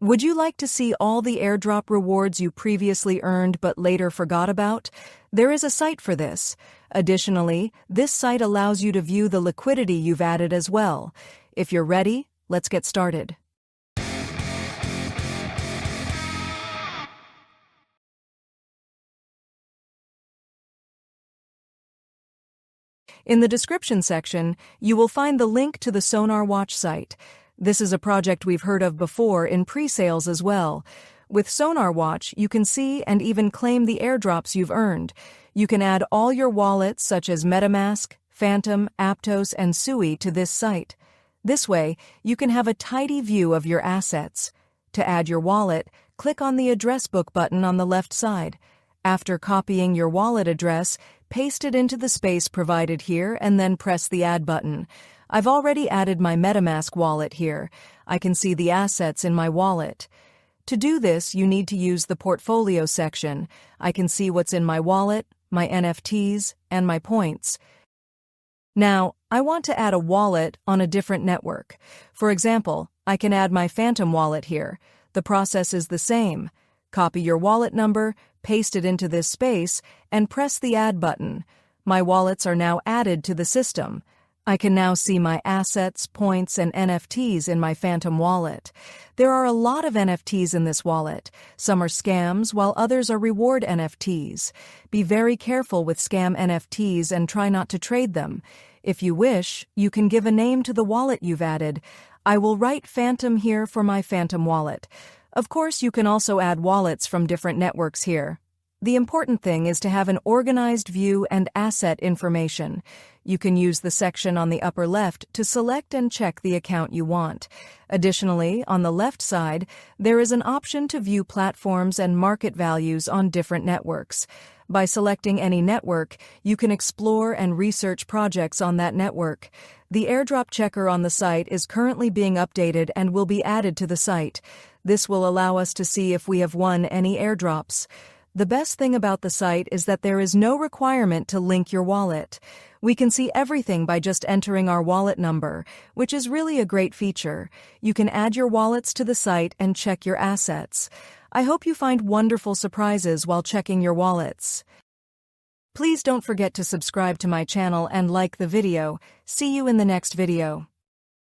Would you like to see all the airdrop rewards you previously earned but later forgot about? There is a site for this. Additionally, this site allows you to view the liquidity you've added as well. If you're ready, let's get started. In the description section, you will find the link to the sonarwatch site. This is a project we've heard of before in pre-sales as well. With sonarwatch, you can see and even claim the airdrops you've earned. You can add all your wallets such as MetaMask, Phantom, Aptos, and Sui to this site. This way, you can have a tidy view of your assets. To add your wallet, click on the address book button on the left side. After copying your wallet address, paste it into the space provided here and then press the Add button. I've already added my MetaMask wallet here. I can see the assets in my wallet. To do this, you need to use the Portfolio section. I can see what's in my wallet, my NFTs, and my points. Now, I want to add a wallet on a different network. For example, I can add my Phantom wallet here. The process is the same. Copy your wallet number, paste it into this space, and press the Add button. My wallets are now added to the system. I can now see my assets, points, and NFTs in my Phantom wallet. There are a lot of NFTs in this wallet. Some are scams, while others are reward NFTs. Be very careful with scam NFTs and try not to trade them. If you wish, you can give a name to the wallet you've added. I will write Phantom here for my Phantom wallet. Of course, you can also add wallets from different networks here. The important thing is to have an organized view and asset information. You can use the section on the upper left to select and check the account you want. Additionally, on the left side, there is an option to view platforms and market values on different networks. By selecting any network, you can explore and research projects on that network. The airdrop checker on the site is currently being updated and will be added to the site. This will allow us to see if we have won any airdrops. The best thing about the site is that there is no requirement to link your wallet. We can see everything by just entering our wallet number, which is really a great feature. You can add your wallets to the site and check your assets. I hope you find wonderful surprises while checking your wallets. Please don't forget to subscribe to my channel and like the video. See you in the next video.